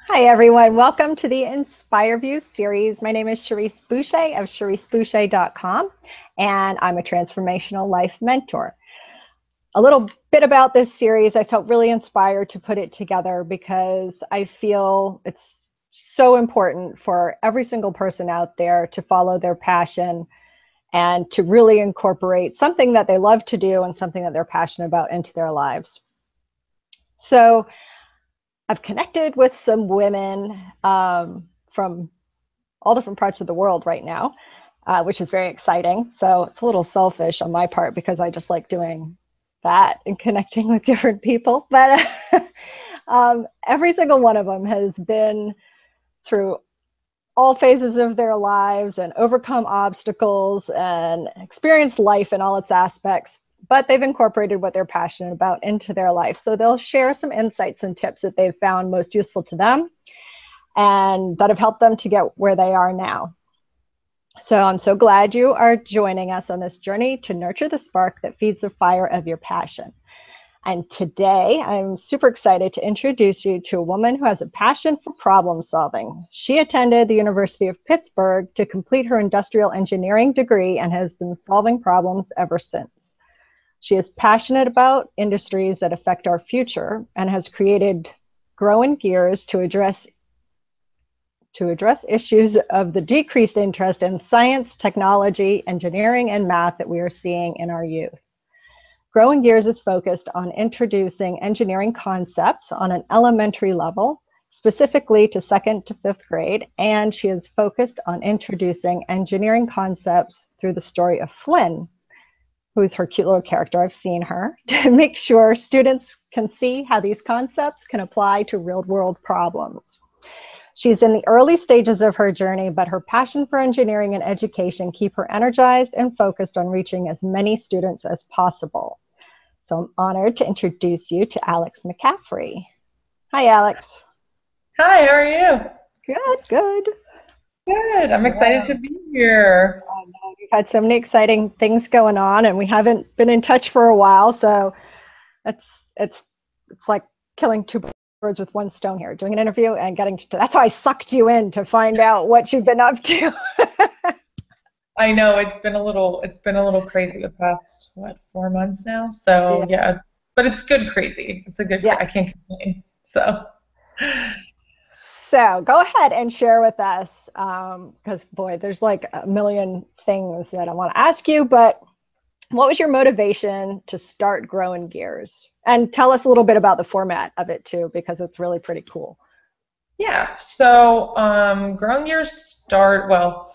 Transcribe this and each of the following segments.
Hi, everyone. Welcome to the Inspire View series. My name is Cherrise Boucher of CherriseBoucher.com, and I'm a transformational life mentor. A little bit about this series, I felt really inspired to put it together because I feel it's so important for every single person out there to follow their passion and to really incorporate something that they love to do and something that they're passionate about into their lives. So I've connected with some women from all different parts of the world right now, which is very exciting. So it's a little selfish on my part because I just like doing that and connecting with different people. But every single one of them has been through all phases of their lives and overcome obstacles and experienced life in all its aspects, but they've incorporated what they're passionate about into their life. So they'll share some insights and tips that they've found most useful to them and that have helped them to get where they are now. So I'm so glad you are joining us on this journey to nurture the spark that feeds the fire of your passion. And today I'm super excited to introduce you to a woman who has a passion for problem solving. She attended the University of Pittsburgh to complete her industrial engineering degree and has been solving problems ever since. She is passionate about industries that affect our future and has created Growin'GEERS to address issues of the decreased interest in science, technology, engineering, and math that we are seeing in our youth. Growin'GEERS is focused on introducing engineering concepts on an elementary level, specifically to 2nd to 5th grade, and she is focused on introducing engineering concepts through the story of Flynn, who's her cute little character. I've seen her, to make sure students can see how these concepts can apply to real-world problems. She's in the early stages of her journey, but her passion for engineering and education keep her energized and focused on reaching as many students as possible. So I'm honored to introduce you to Alex McCaffrey. Hi, Alex. Hi, how are you? Good, good. Good. I'm excited So, to be here. I know we've had so many exciting things going on, and we haven't been in touch for a while. So it's like killing two birds with one stone here, doing an interview and getting to, that's why I sucked you in to find out what you've been up to. I know it's been a little crazy the past 4 months now. So Yeah, yeah, but it's good crazy. yeah. I can't complain. So So go ahead and share with us, because boy, there's like a million things that I want to ask you, but what was your motivation to start Growin'GEERS? And tell us a little bit about the format of it too, because it's really pretty cool. yeah, so growing years start well.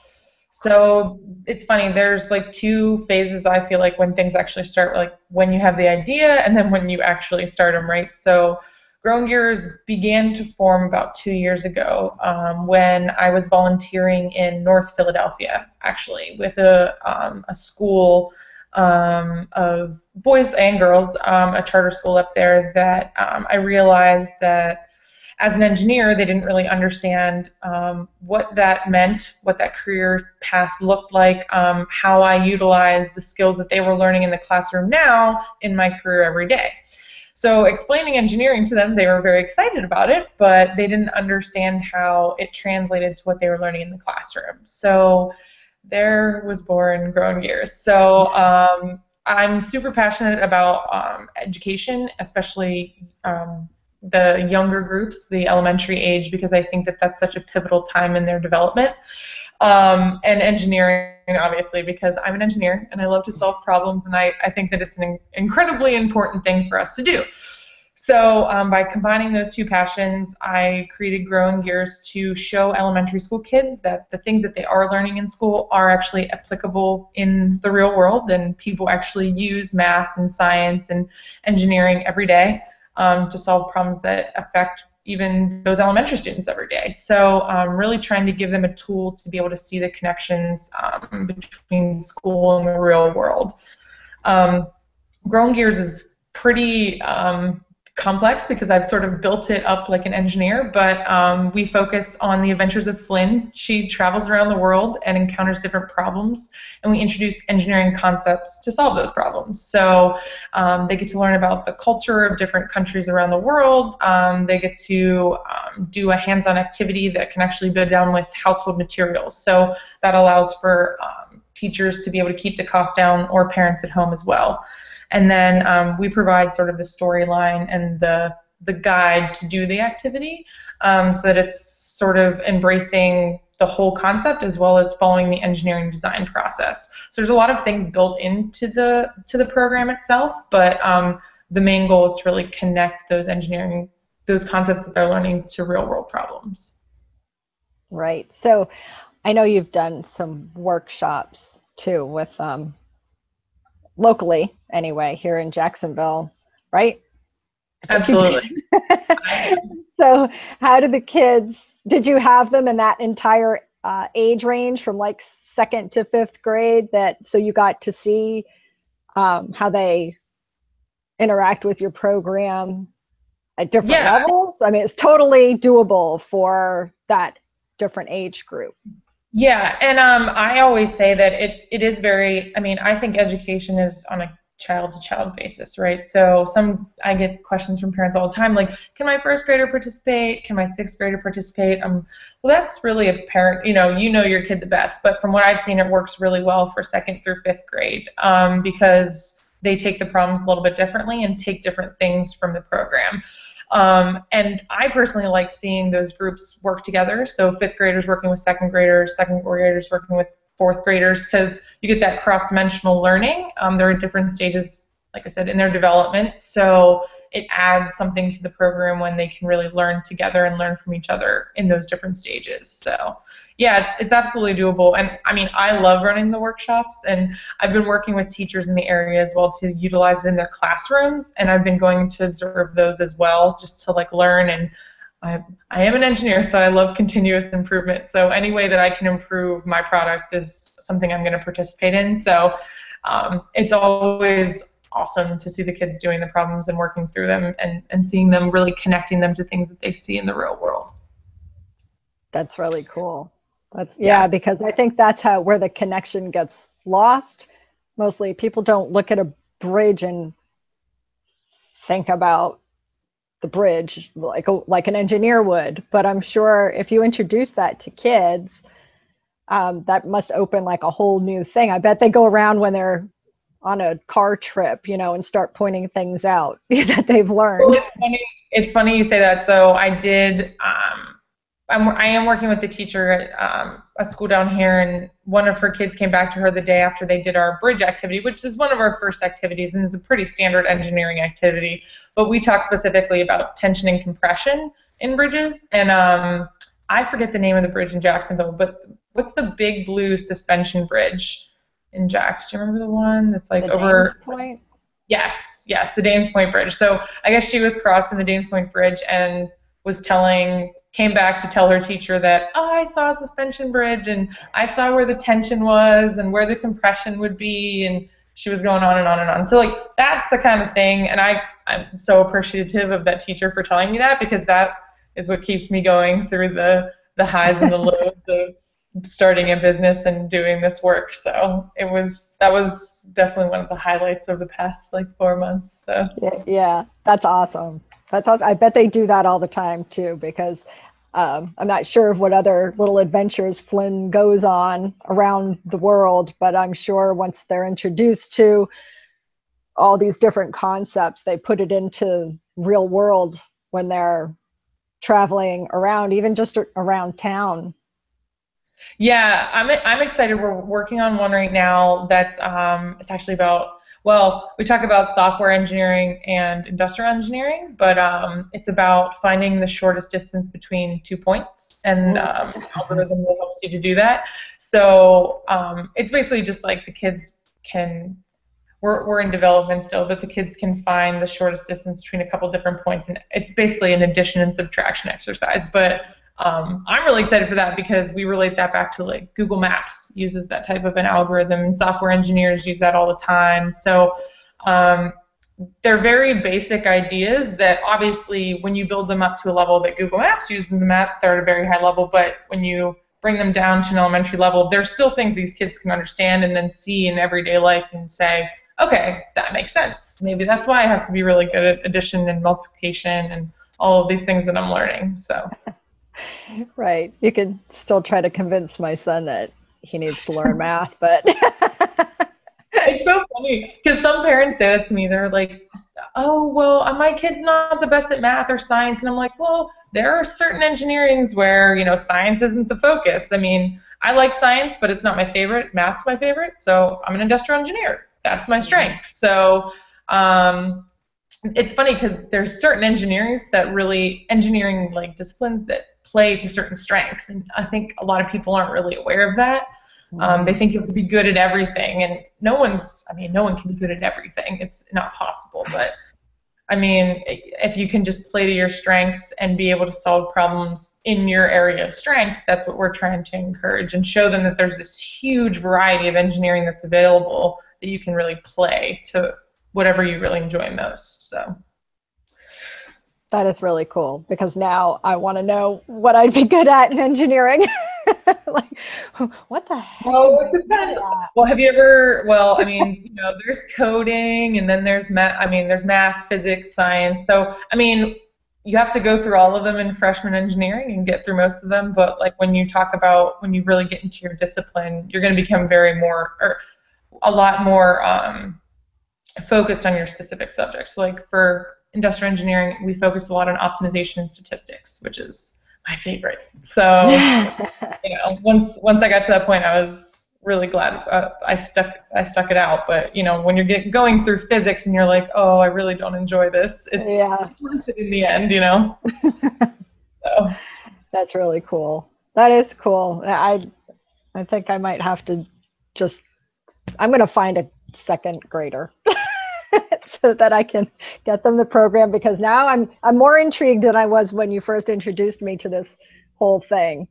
So it's funny. There's like two phases. I feel like when things actually start, like when you have the idea, and then when you actually start them, right? So Growing Gears began to form about 2 years ago when I was volunteering in North Philadelphia, actually, with a school of boys and girls, a charter school up there. That I realized that as an engineer, they didn't really understand what that meant, what that career path looked like, how I utilized the skills that they were learning in the classroom now in my career every day. So explaining engineering to them, they were very excited about it, but they didn't understand how it translated to what they were learning in the classroom. So there was born Growing Gears. So I'm super passionate about education, especially the younger groups, the elementary age, because I think that that's such a pivotal time in their development. And engineering, obviously, because I'm an engineer and I love to solve problems, and I think that it's an incredibly important thing for us to do. So by combining those two passions, I created Growing Gears to show elementary school kids that the things that they are learning in school are actually applicable in the real world, and people actually use math and science and engineering every day to solve problems that affect even those elementary students every day. So really trying to give them a tool to be able to see the connections between school and the real world. Growing Gears is pretty complex because I've sort of built it up like an engineer, but we focus on the adventures of Flynn. She travels around the world and encounters different problems, and we introduce engineering concepts to solve those problems. So they get to learn about the culture of different countries around the world. They get to do a hands-on activity that can actually be done with household materials. So that allows for teachers to be able to keep the cost down, or parents at home as well. And then we provide sort of the storyline and the guide to do the activity, so that it's sort of embracing the whole concept as well as following the engineering design process. So there's a lot of things built into the program itself, but the main goal is to really connect those concepts that they're learning to real world problems. Right. So I know you've done some workshops too with locally anyway, here in Jacksonville, right? Absolutely. So how did you have them in that entire age range from like 2nd to 5th grade, so you got to see how they interact with your program at different levels? I mean, it's totally doable for that different age group. Yeah, and I always say that it is very, I mean, I think education is on a child-to-child basis, right? So I get questions from parents all the time, like, can my 1st grader participate? Can my 6th grader participate? Well, that's really a parent, you know your kid the best, but from what I've seen, it works really well for 2nd through 5th grade because they take the problems a little bit differently and take different things from the program. And I personally like seeing those groups work together. So 5th graders working with 2nd graders, 2nd graders working with 4th graders, because you get that cross-dimensional learning. They're at different stages, like I said, in their development. So it adds something to the program when they can really learn together and learn from each other in those different stages. So yeah, it's absolutely doable. And I mean, I love running the workshops, and I've been working with teachers in the area as well to utilize it in their classrooms, and I've been going to observe those as well just to like learn. And I am an engineer, so I love continuous improvement. So any way that I can improve my product is something I'm going to participate in. So it's always awesome to see the kids doing the problems and working through them, and seeing them really connecting them to things that they see in the real world. That's really cool. Yeah, because I think that's where the connection gets lost. Mostly people don't look at a bridge and think about the bridge like an engineer would. But I'm sure if you introduce that to kids, that must open like a whole new thing. I bet they go around when they're on a car trip, and start pointing things out that they've learned. Well, it's funny you say that. So I did. I am working with a teacher at a school down here, and one of her kids came back to her the day after they did our bridge activity, which is one of our first activities, and is a pretty standard engineering activity. But we talk specifically about tension and compression in bridges, and I forget the name of the bridge in Jacksonville, but what's the big blue suspension bridge in Jax? Do you remember the one that's like over? Dames Point? Yes, the Dames Point Bridge. So I guess she was crossing the Dames Point Bridge and came back to tell her teacher that, I saw a suspension bridge and I saw where the tension was and where the compression would be, and she was going on and on and on. So like that's the kind of thing, and I'm so appreciative of that teacher for telling me that, because that is what keeps me going through the highs and the lows of starting a business and doing this work. So that was definitely one of the highlights of the past 4 months. So yeah, that's awesome. That's awesome. I bet they do that all the time too, because I'm not sure of what other little adventures Flynn goes on around the world, but I'm sure once they're introduced to all these different concepts, they put it into real world when they're traveling around, even just around town. Yeah, I'm excited. We're working on one right now that's it's actually about, well, we talk about software engineering and industrial engineering, but it's about finding the shortest distance between 2 points, and an algorithm that helps you to do that. So it's basically just like the kids can, we're in development still, but the kids can find the shortest distance between a couple different points, and it's basically an addition and subtraction exercise. But I'm really excited for that because we relate that back to Google Maps uses that type of an algorithm, and software engineers use that all the time. So they're very basic ideas that obviously when you build them up to a level that Google Maps uses them at, they're at a very high level, but when you bring them down to an elementary level, there's still things these kids can understand and then see in everyday life and say, okay, that makes sense. Maybe that's why I have to be really good at addition and multiplication and all of these things that I'm learning. So. Right. You can still try to convince my son that he needs to learn math, but It's so funny because some parents say that to me. They're like, oh, well, my kid's not the best at math or science. And I'm like, well, there are certain engineerings where, science isn't the focus. I mean, I like science, but it's not my favorite. Math's my favorite. So I'm an industrial engineer. That's my strength. So it's funny because there's certain engineering like disciplines that play to certain strengths. And I think a lot of people aren't really aware of that. They think you have to be good at everything, and no one can be good at everything. It's not possible. But I mean, if you can just play to your strengths and be able to solve problems in your area of strength, that's what we're trying to encourage and show them that there's this huge variety of engineering that's available that you can really play to whatever you really enjoy most. So. That is really cool because now I want to know what I'd be good at in engineering. Like, what the heck? Oh, it depends. Well, have you ever? Well, I mean, there's coding, and then there's math. I mean, there's math, physics, science. So, I mean, you have to go through all of them in freshman engineering and get through most of them. But like when you really get into your discipline, you're going to become a lot more focused on your specific subjects. So, like for industrial engineering, we focus a lot on optimization and statistics, which is my favorite. So, once I got to that point, I was really glad I stuck it out. But when you're going through physics and you're like, oh, I really don't enjoy this, it's worth it in the end, So that's really cool. That is cool. I think I might have to I'm going to find a second grader. So that I can get them the program, because now I'm more intrigued than I was when you first introduced me to this whole thing.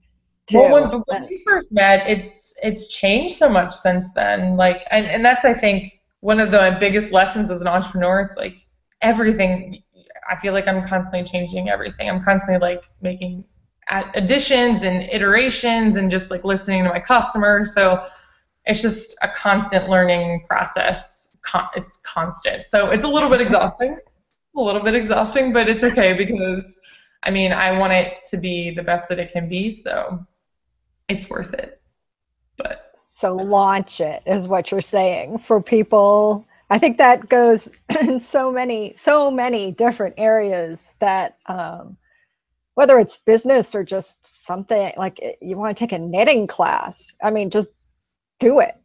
Well, when we first met, it's changed so much since then. Like, and that's, I think, one of the biggest lessons as an entrepreneur. It's like everything. I feel like I'm constantly changing everything. I'm constantly like making additions and iterations and just like listening to my customers. So it's just a constant learning process. It's constant. So it's a little bit exhausting, but it's okay because, I mean, I want it to be the best that it can be, so it's worth it. But so launch it is what you're saying for people. I think that goes in so many different areas that whether it's business or just something like you want to take a knitting class. I mean, just do it.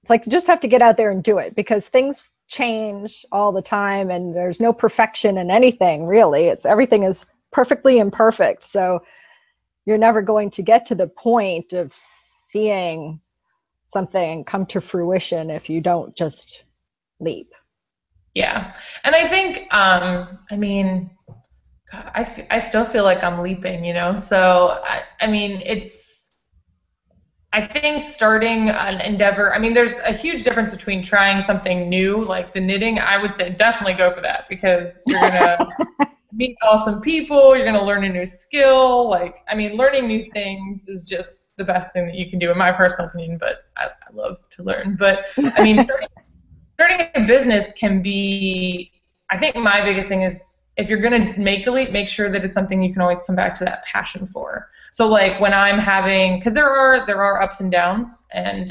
It's like you just have to get out there and do it, because things change all the time and there's no perfection in anything, really. Everything is perfectly imperfect. So you're never going to get to the point of seeing something come to fruition if you don't just leap. Yeah. And I think, I mean, God, I still feel like I'm leaping, So, I mean, I think starting an endeavor, I mean, there's a huge difference between trying something new, like the knitting. I would say definitely go for that, because you're going to meet awesome people, you're going to learn a new skill. Like, I mean, learning new things is just the best thing that you can do, in my personal opinion, but I love to learn. But, I mean, starting a business can be, I think my biggest thing is, if you're going to make the leap, make sure that it's something you can always come back to that passion for. So like when I'm having, because there are ups and downs, and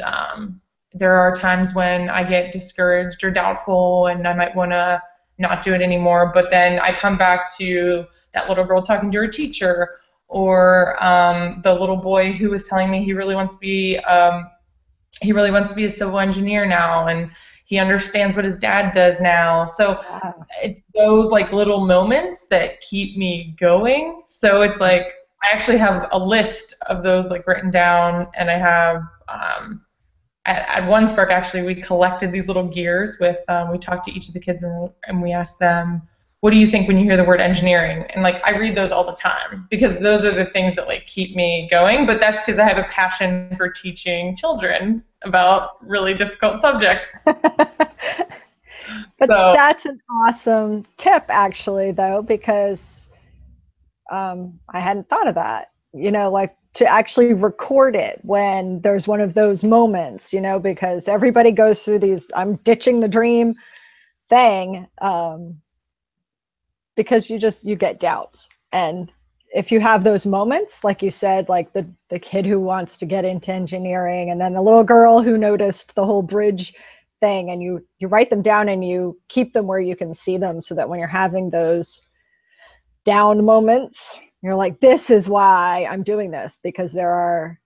there are times when I get discouraged or doubtful and I might want to not do it anymore, but then I come back to that little girl talking to her teacher, or the little boy who was telling me he really wants to be a civil engineer now, and he understands what his dad does now. So it's those like little moments that keep me going. So it's like I actually have a list of those like written down, and I have at One Spark, actually, we collected these little gears with we talked to each of the kids, and we asked them, what do you think when you hear the word engineering? And like I read those all the time, because those are the things that like keep me going. But that's because I have a passion for teaching children about really difficult subjects. But But So that's an awesome tip, actually, though, because I hadn't thought of that. Like to actually record it when there's one of those moments, because everybody goes through these I'm ditching the dream thing, because you get doubts. And if you have those moments, like you said, like the kid who wants to get into engineering, and then the little girl who noticed the whole bridge thing, and you write them down and you keep them where you can see them, so that when you're having those down moments, you're like, this is why I'm doing this, because there are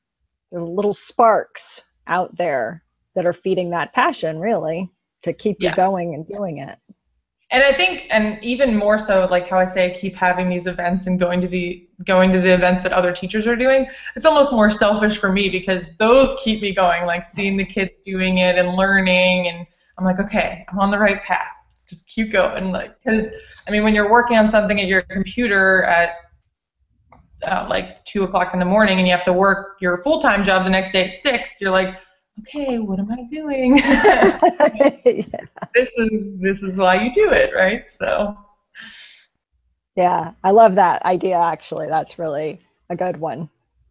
little sparks out there that are feeding that passion, really, to keep you going and doing it. And I think, and even more so, like how I say, I keep having these events and going to the events that other teachers are doing. It's almost more selfish for me, because those keep me going, like seeing the kids doing it and learning, and I'm like, okay, I'm on the right path. Just keep going, like, because I mean, when you're working on something at your computer at like 2 o'clock in the morning, and you have to work your full-time job the next day at 6, you're like, okay, what am I doing? This is why you do it, right? So yeah, I love that idea, actually. That's really a good one.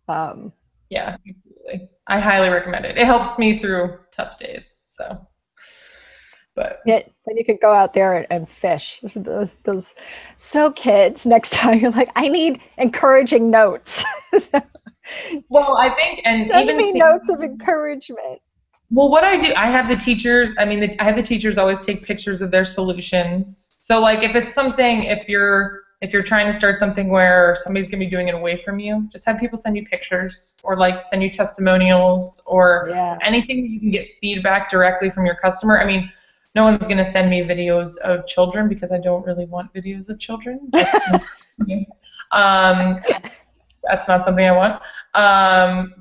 Yeah, absolutely. I highly recommend it. It helps me through tough days. So, but yeah, then you could go out there and fish. Those so kids, next time you're like, I need encouraging notes. well, I think, and Send even me notes of encouragement. Well, what I do, I have the teachers. I mean, I have the teachers always take pictures of their solutions. So, like, if it's something, if you're trying to start something where somebody's gonna be doing it away from you, just have people send you pictures, or like send you testimonials, or anything that you can get feedback directly from your customer. I mean, no one's gonna send me videos of children, because I don't really want videos of children. That's not something I want.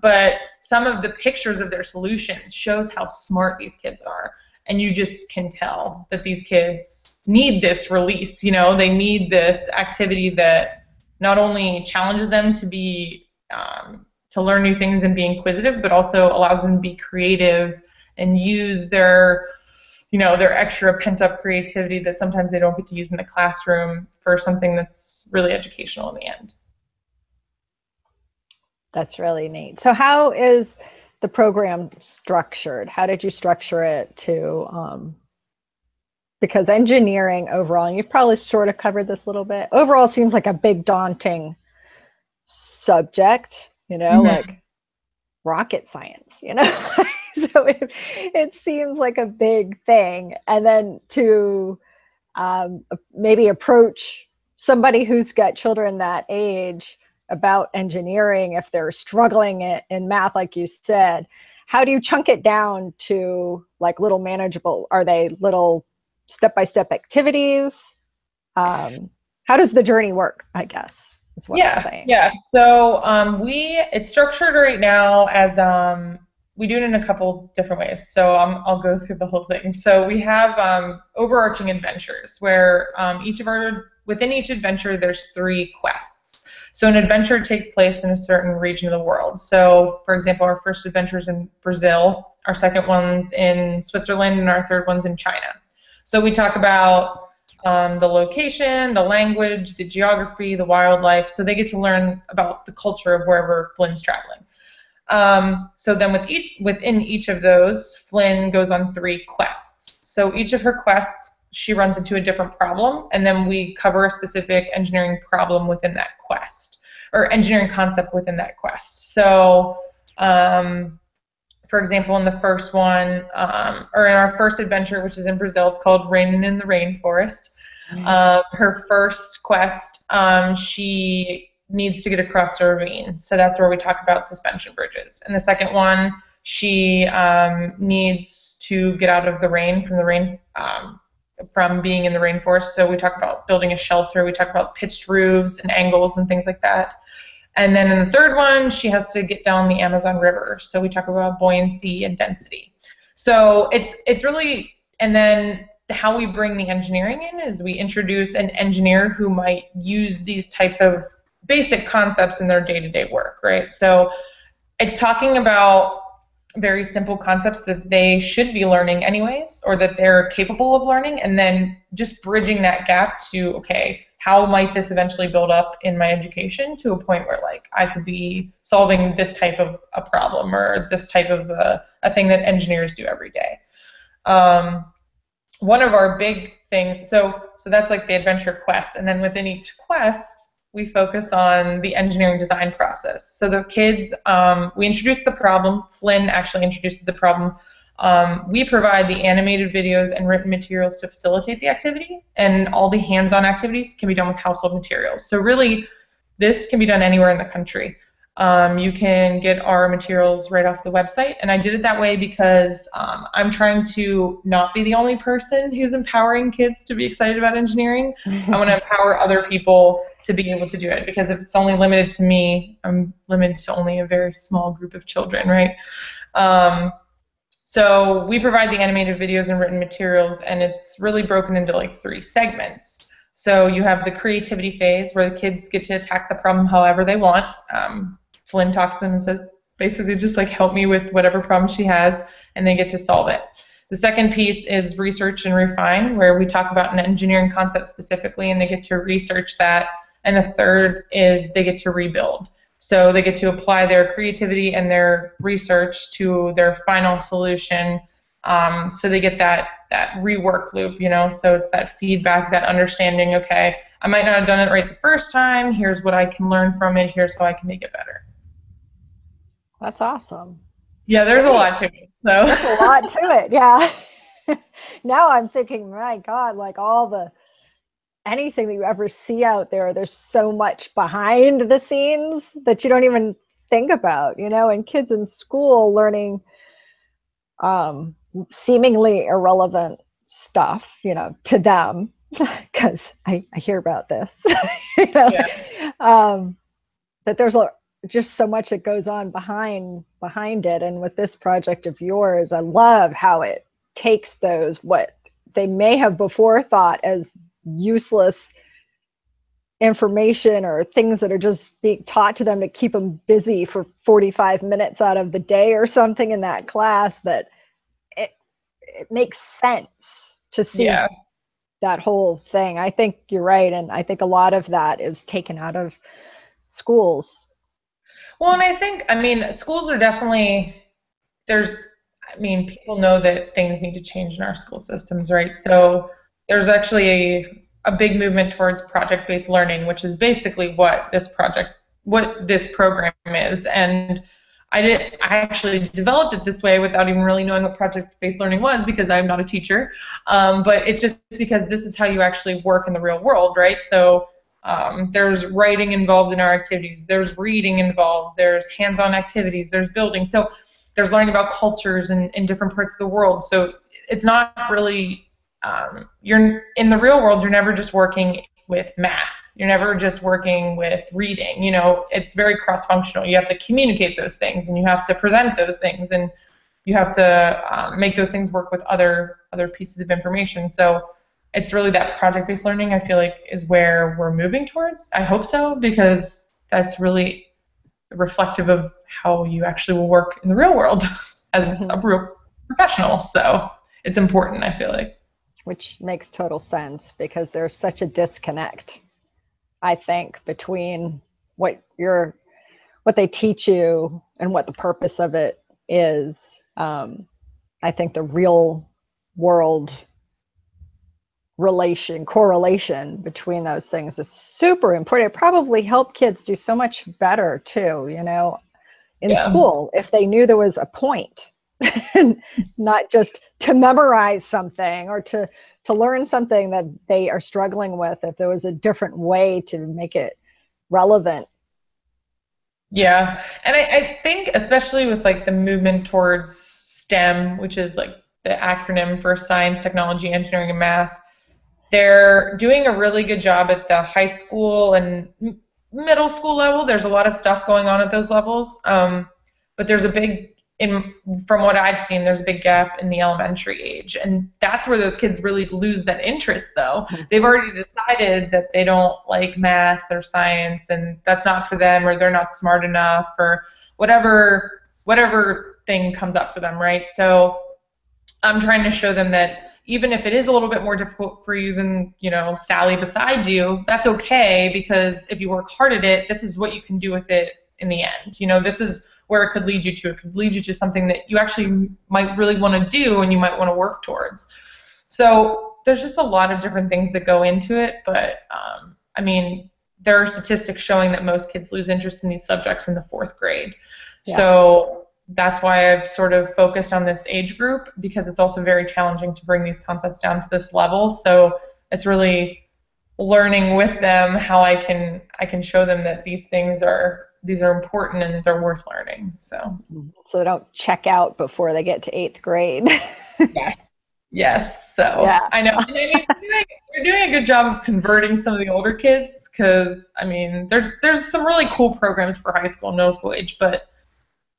But some of the pictures of their solutions shows how smart these kids are, and you just can tell that these kids need this release. They need this activity that not only challenges them to be to learn new things and be inquisitive, but also allows them to be creative and use their their extra pent-up creativity that sometimes they don't get to use in the classroom for something that's really educational in the end. That's really neat. So how is the program structured? How did you structure it to, because engineering overall, and you've probably sort of covered this a little bit, overall seems like a big daunting subject, like rocket science, so it seems like a big thing. And then to maybe approach somebody who's got children that age about engineering, if they're struggling in math, like you said, how do you chunk it down to like little manageable? Are they little step-by-step activities? How does the journey work, I guess, is what I'm saying. Yeah, so it's structured right now as we do it in a couple different ways. So I'll go through the whole thing. So we have overarching adventures where within each adventure there's 3 quests. So an adventure takes place in a certain region of the world. So, for example, our first adventure is in Brazil, our second one's in Switzerland, and our third one's in China. So we talk about the location, the language, the geography, the wildlife, so they get to learn about the culture of wherever Flynn's traveling. So then within each of those, Flynn goes on 3 quests. So each of her quests, she runs into a different problem, and then we cover a specific engineering problem within that quest, or engineering concept within that quest. So, for example, in the first one, or in our first adventure, which is in Brazil, it's called Raining in the Rainforest. Her first quest, she needs to get across a ravine. So that's where we talk about suspension bridges. And the second one, she needs to get out of the rain, from being in the rainforest. So we talk about building a shelter. We talk about pitched roofs and angles and things like that. And then in the third one, she has to get down the Amazon River. So we talk about buoyancy and density. So it's really, and then how we bring the engineering in is we introduce an engineer who might use these types of basic concepts in their day-to-day work, right? So it's talking about very simple concepts that they should be learning anyways, or that they're capable of learning, and then just bridging that gap to, okay, how might this eventually build up in my education to a point where like I could be solving this type of a problem or this type of a thing that engineers do every day. One of our big things, so that's like the adventure quest, and then within each quest, we focus on the engineering design process. So the kids, we introduced the problem. Flynn actually introduced the problem. We provide the animated videos and written materials to facilitate the activity, and all the hands-on activities can be done with household materials. So really, this can be done anywhere in the country. You can get our materials right off the website, and I did it that way because I'm trying to not be the only person who's empowering kids to be excited about engineering. I want to empower other people to be able to do it, because if it's only limited to me, I'm limited to only a very small group of children, right? So we provide the animated videos and written materials, and it's really broken into like 3 segments. So you have the creativity phase, where the kids get to attack the problem however they want. Flynn talks to them and says, basically just like help me with whatever problem she has, and they get to solve it. The second piece is research and refine, where we talk about an engineering concept specifically, and they get to research that. And the third is they get to rebuild. So they get to apply their creativity and their research to their final solution. So they get that rework loop, you know, so it's that feedback, that understanding, okay, I might not have done it right the first time, here's what I can learn from it, here's how I can make it better. That's awesome. Yeah, there's a lot to it. So. There's a lot to it, yeah. Now I'm thinking, my God, like anything that you ever see out there, there's so much behind the scenes that you don't even think about, you know, and kids in school learning seemingly irrelevant stuff, you know, to them, because I hear about this, you know, yeah. That there's just so much that goes on behind it. And with this project of yours, I love how it takes those, what they may have before thought as useless information or things that are just being taught to them to keep them busy for 45 minutes out of the day or something in that class, that it makes sense to see that whole thing. I think you're right, and I think a lot of that is taken out of schools. Well, and I think, I mean, schools are definitely, people know that things need to change in our school systems, right? So there's actually a big movement towards project-based learning, which is basically what this program is. And I actually developed it this way without even really knowing what project-based learning was, because I'm not a teacher. But it's just because this is how you actually work in the real world, right? So there's writing involved in our activities, there's reading involved, there's hands-on activities, there's building. So there's learning about cultures in different parts of the world. So it's not really, you're in the real world, you're never just working with math. You're never just working with reading. You know, it's very cross-functional. You have to communicate those things, and you have to present those things, and you have to make those things work with other pieces of information. So it's really that project-based learning, I feel like, is where we're moving towards. I hope so, because that's really reflective of how you actually will work in the real world as a real professional. So it's important, I feel like. Which makes total sense, because there's such a disconnect, I think, between what they teach you and what the purpose of it is. I think the real world correlation between those things is super important. It probably helped kids do so much better too, you know, in school, if they knew there was a point, not just to memorize something or to learn something that they are struggling with, if there was a different way to make it relevant. Yeah, and I think especially with like the movement towards STEM, which is like the acronym for science, technology, engineering, and math, they're doing a really good job at the high school and middle school level. There's a lot of stuff going on at those levels, but there's from what I've seen, there's a big gap in the elementary age, and that's where those kids really lose that interest, though. They've already decided that they don't like math or science, and that's not for them, or they're not smart enough, or whatever thing comes up for them, right? So I'm trying to show them that even if it is a little bit more difficult for you than, you know, Sally beside you, that's okay, because if you work hard at it, this is what you can do with it in the end. You know, this is where it could lead you to. It could lead you to something that you actually might really want to do and you might want to work towards. So there's just a lot of different things that go into it, but I mean, there are statistics showing that most kids lose interest in these subjects in the 4th grade. Yeah. So that's why I've sort of focused on this age group, because it's also very challenging to bring these concepts down to this level. So it's really learning with them how I can show them that these are important and they're worth learning. So they don't check out before they get to 8th grade. Yeah. Yes. So yeah. I know. And I mean, they're doing a good job of converting some of the older kids, because I mean, there's some really cool programs for high school and middle school age, but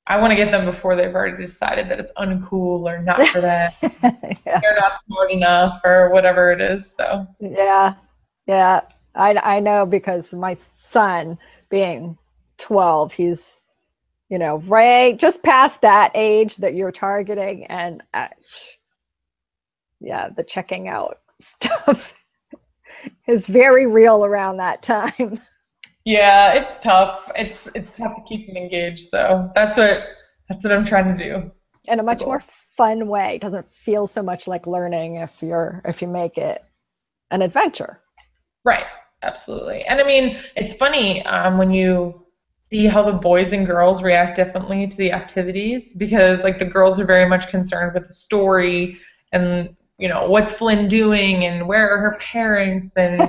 I want to get them before they've already decided that it's uncool or not for them. Yeah. They're not smart enough or whatever it is. So yeah. I know, because my son, being 12, he's, you know, right just past that age that you're targeting, and yeah, the checking out stuff is very real around that time. Yeah, it's tough. It's tough to keep them engaged. So that's what I'm trying to do. In a much more fun way. It doesn't feel so much like learning if you make it an adventure. Right. Absolutely. And I mean, it's funny when you see how the boys and girls react differently to the activities, because like the girls are very much concerned with the story and, you know, what's Flynn doing and where are her parents and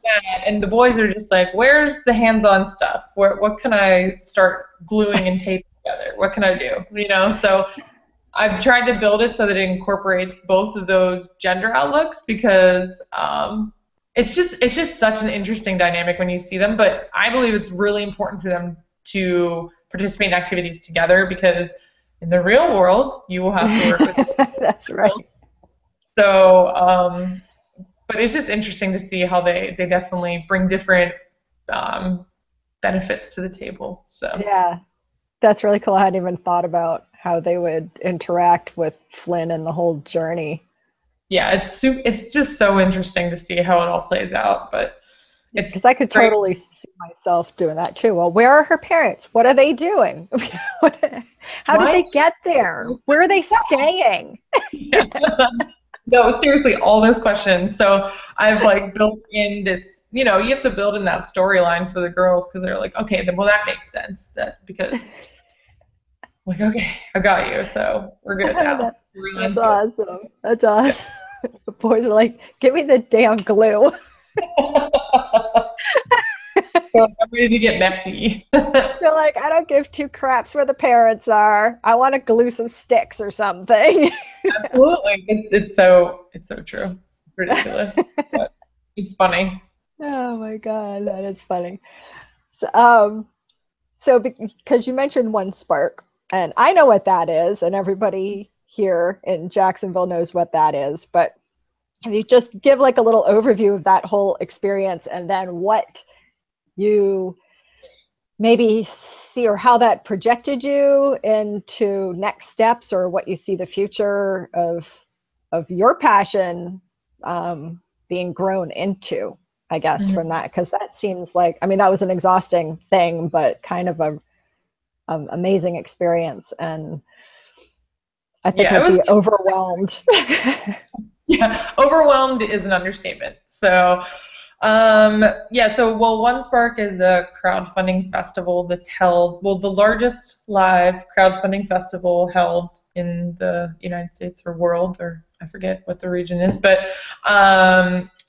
that, and the boys are just like, where's the hands-on stuff? What can I start gluing and taping together? What can I do? You know, so I've tried to build it so that it incorporates both of those gender outlooks, because it's just such an interesting dynamic when you see them. But I believe it's really important for them to participate in activities together, because in the real world you will have to work with That's right. So but it's just interesting to see how they definitely bring different benefits to the table. So yeah, that's really cool. I hadn't even thought about how they would interact with Flynn and the whole journey. Yeah, it's just so interesting to see how it all plays out. But it's because I could totally see myself doing that too. Well, where are her parents? What are they doing? How did they get there? Where are they staying? Yeah. No, seriously, all those questions. So I've like built in this, you know, you have to build in that storyline for the girls, because they're like, okay, then well that makes sense, that because like, okay, I got you, so we're good now. That's awesome. That's awesome. The boys are like, give me the damn glue. So I'm ready to get messy. They're like, I don't give two craps where the parents are. I want to glue some sticks or something. Absolutely. It's so true. It's ridiculous. But it's funny. Oh my God, that is funny. So because you mentioned One Spark, and I know what that is, and everybody here in Jacksonville knows what that is, but if you just give like a little overview of that whole experience, and then what you maybe see, or how that projected you into next steps, or what you see the future of your passion being grown into, I guess, from that, because that seems like, I mean, that was an exhausting thing, but kind of a amazing experience, and I think I'd be overwhelmed. Yeah, overwhelmed is an understatement. So One Spark is a crowdfunding festival that's held, the largest live crowdfunding festival held in the United States or world, or I forget what the region is, but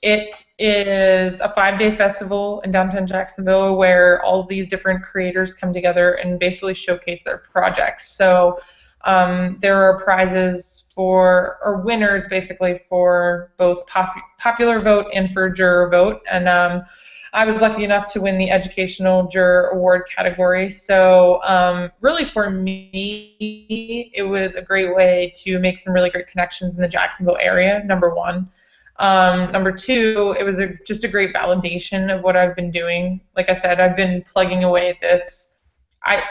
it is a 5-day festival in downtown Jacksonville where all of these different creators come together and basically showcase their projects. So there are prizes or winners basically for both popular vote and for juror vote. And I was lucky enough to win the educational juror award category. So really for me, it was a great way to make some really great connections in the Jacksonville area, number one. Number two, it was just a great validation of what I've been doing. Like I said, I've been plugging away at this. I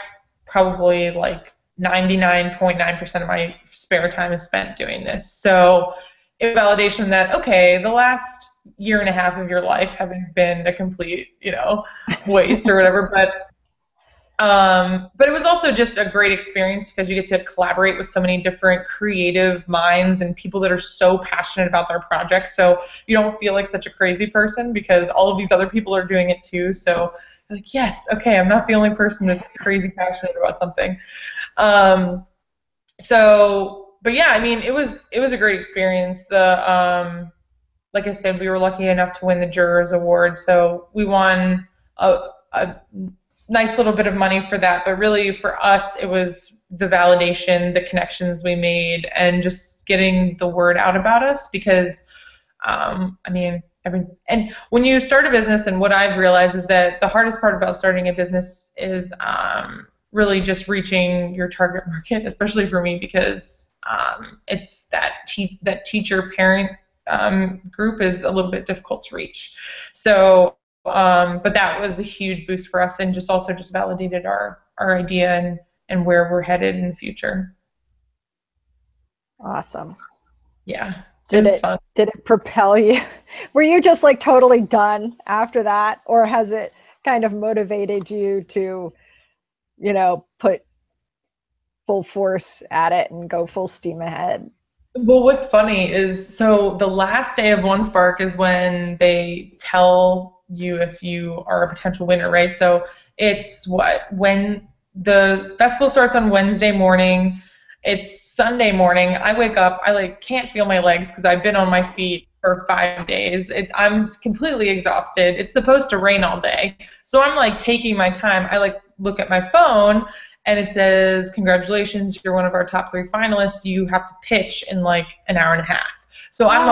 probably like 99.9% of my spare time is spent doing this. So it's validation that, okay, the last year and a half of your life having been a complete, waste or whatever, but it was also just a great experience because you get to collaborate with so many different creative minds and people that are so passionate about their projects. So you don't feel like such a crazy person because all of these other people are doing it too. So you're like, yes, okay, I'm not the only person that's crazy passionate about something. But yeah, I mean, it was a great experience. Like I said, we were lucky enough to win the Jurors Award, so we won a nice little bit of money for that. But really, for us, it was the validation, the connections we made, and just getting the word out about us. Because, and when you start a business, and what I've realized is that the hardest part about starting a business is really just reaching your target market, especially for me, because it's that teacher-parent group is a little bit difficult to reach. So, but that was a huge boost for us, and just validated our idea and where we're headed in the future. Awesome. Yeah. Did it propel you? Were you just like totally done after that, or has it kind of motivated you to, put full force at it and go full steam ahead? Well, what's funny is, so the last day of One Spark is when they tell you if you are a potential winner, right? So it's when the festival starts on Wednesday morning, it's Sunday morning. I wake up, I can't feel my legs because I've been on my feet for 5 days. I'm completely exhausted. It's supposed to rain all day. So I'm taking my time. I look at my phone and it says, congratulations, you're one of our top 3 finalists. You have to pitch in an hour and a half. So I'm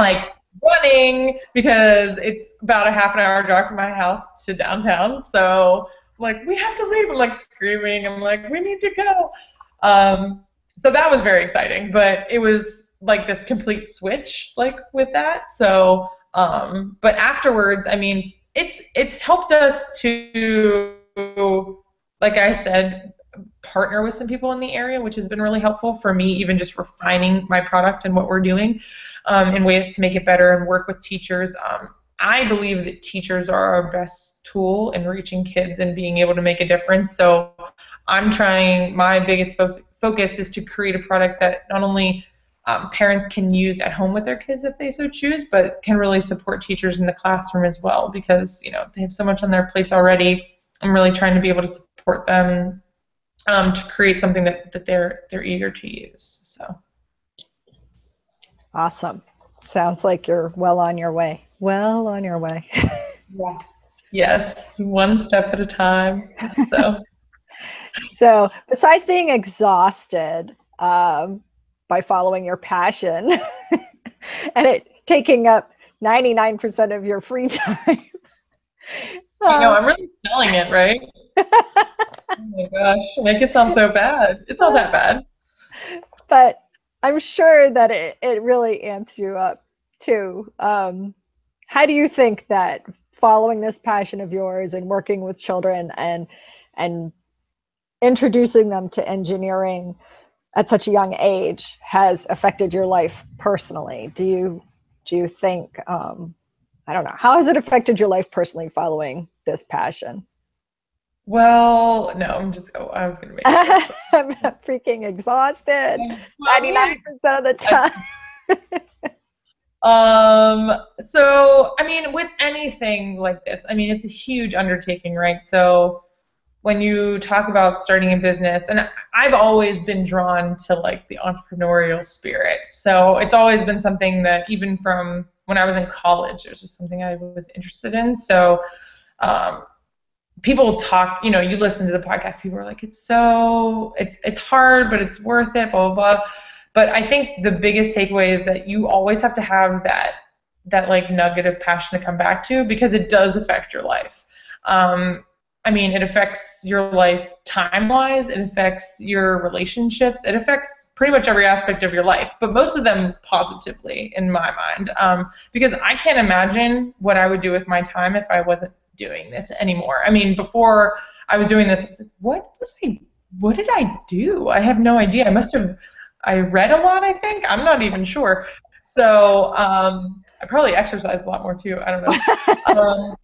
running because it's about a half an hour drive from my house to downtown. So we have to leave. I'm screaming. I'm we need to go. So that was very exciting, but it was this complete switch with that. So, but afterwards, I mean, it's helped us to, like I said, partner with some people in the area, which has been really helpful for me, even just refining my product and what we're doing in ways to make it better, and work with teachers. I believe that teachers are our best tool in reaching kids and being able to make a difference. So I'm trying, my biggest focus is to create a product that not only parents can use at home with their kids if they so choose, but can really support teachers in the classroom as well, because they have so much on their plates already. I'm really trying to be able to support them to create something that they're eager to use. So awesome. Sounds like you're well on your way. Well on your way. Yes, one step at a time. So besides being exhausted by following your passion and it taking up 99% of your free time. I know, I'm really selling it, right? Oh my gosh, make it sound so bad. It's not that bad. But I'm sure that it really amps you up too. How do you think that following this passion of yours and working with children and introducing them to engineering at such a young age has affected your life personally? Do you think, I don't know, how has it affected your life personally following this passion? Well, no, I was going to make it. I'm freaking exhausted 99% of the time. So, I mean, with anything like this, I mean, it's a huge undertaking, right? So when you talk about starting a business, and I've always been drawn to the entrepreneurial spirit. So it's always been something that even from when I was in college, it was just something I was interested in. So people talk, you listen to the podcast, people are like, it's hard, but it's worth it, blah, blah, blah. But I think the biggest takeaway is that you always have to have that nugget of passion to come back to, because it does affect your life. I mean, it affects your life time-wise, it affects your relationships, it affects pretty much every aspect of your life, but most of them positively in my mind, because I can't imagine what I would do with my time if I wasn't doing this anymore. I mean, before I was doing this, I was like, what was I what did I do? I have no idea. I read a lot, I think. I'm not even sure. So I probably exercised a lot more too. I don't know.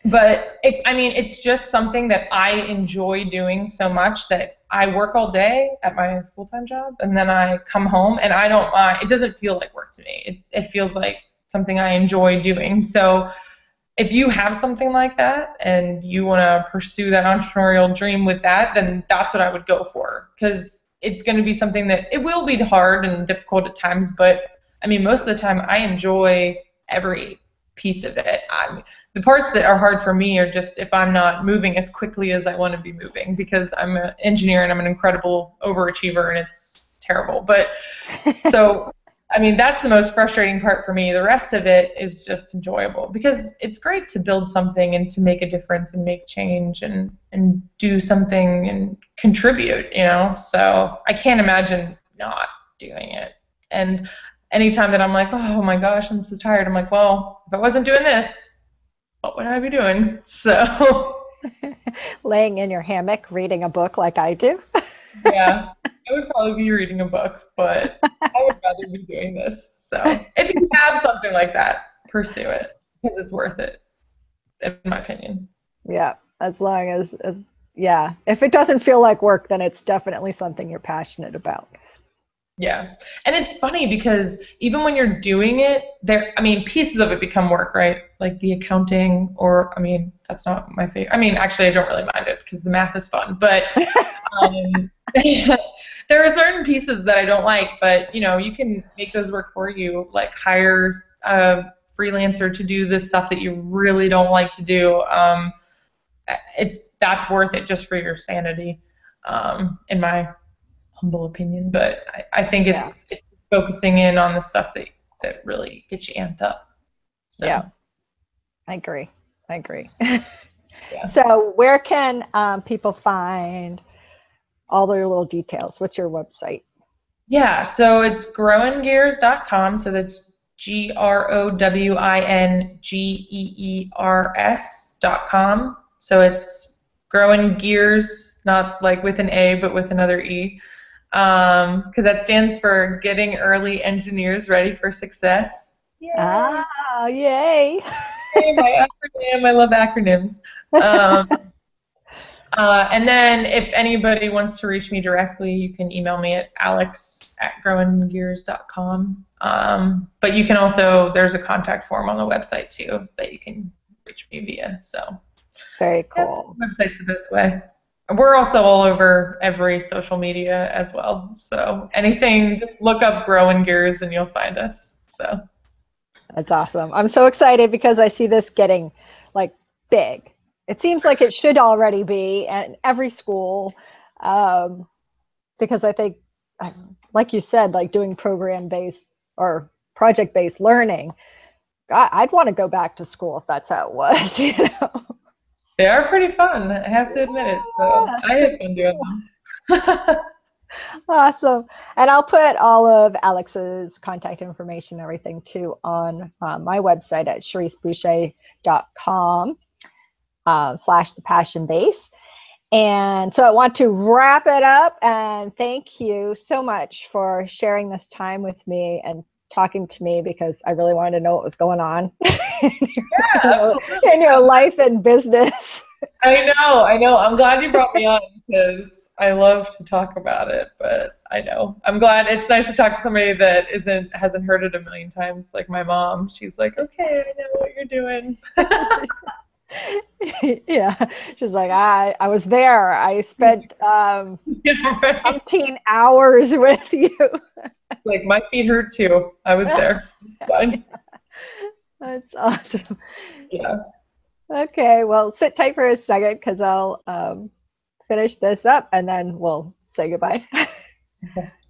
But I mean, it's just something that I enjoy doing so much that I work all day at my full-time job, and then I come home, and I don't mind. It doesn't feel like work to me. It feels like something I enjoy doing. So if you have something like that and you want to pursue that entrepreneurial dream with that, then that's what I would go for, because it's going to be something that it will be hard and difficult at times, but I mean, most of the time I enjoy every piece of it. The parts that are hard for me are just if I'm not moving as quickly as I want to be moving, because I'm an engineer and I'm an incredible overachiever, and it's terrible. But so I mean, that's the most frustrating part for me. The rest of it is just enjoyable, because it's great to build something and to make a difference and make change and do something and contribute, you know? So I can't imagine not doing it. And anytime that I'm like, oh my gosh, I'm so tired, I'm like, well, if I wasn't doing this, what would I be doing? So Laying in your hammock, reading a book like I do. yeah, I would probably be reading a book, but I would rather be doing this. So if you have something like that, pursue it, because it's worth it, in my opinion. Yeah, as long as yeah, if it doesn't feel like work, then it's definitely something you're passionate about. Yeah. And it's funny because even when you're doing it, I mean, pieces of it become work, right? Like the accounting, or, I mean, that's not my favorite. I mean, actually, I don't really mind it because the math is fun, but there are certain pieces that I don't like, but, you know, you can make those work for you, like hire a freelancer to do the stuff that you really don't like to do. That's worth it just for your sanity, in my humble opinion, but I think it's focusing in on the stuff that really gets you amped up. So, yeah, I agree. yeah. So where can people find all their little details? What's your website? Yeah, so it's growingeers.com. So that's growingeers.com. So it's growing gears, not like with an A, but with another E. Because that stands for Getting Early Engineers Ready for Success. Yay. Ah, yay. Hey, my acronym, I love acronyms. And then if anybody wants to reach me directly, you can email me at alex@growingeers.com. But you can also, there's a contact form on the website too that you can reach me via. So very cool. Yeah, website's the best way. We're also all over every social media as well. So anything, just look up Growin'GEERS and you'll find us. So that's awesome. I'm so excited because I see this getting like big. It seems like it should already be at every school, because I think, like you said, like doing program-based or project-based learning, I'd want to go back to school if that's how it was, you know? They are pretty fun, I have to admit it. So I have fun doing them. Awesome. And I'll put all of Alex's contact information, everything too, on my website at cheriseboucher.com / the passion base. And so I want to wrap it up and thank you so much for sharing this time with me and talking to me, because I really wanted to know what was going on in your life and business. I know. I'm glad you brought me on because I love to talk about it, but I know. I'm glad. It's nice to talk to somebody that hasn't heard it a million times, like my mom. She's like, okay, I know what you're doing. Yeah, she's like, I was there. I spent 15 hours with you. Like, my feet hurt too. I was there. Fine. That's awesome. Yeah. Okay, well, sit tight for a second because I'll finish this up and then we'll say goodbye.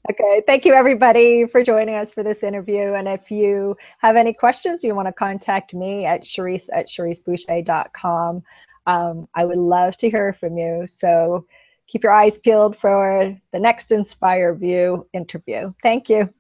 Okay, thank you everybody for joining us for this interview. And if you have any questions, you want to contact me at Cherrise@cheriseboucher.com. I would love to hear from you. So keep your eyes peeled for the next Inspire View interview. Thank you.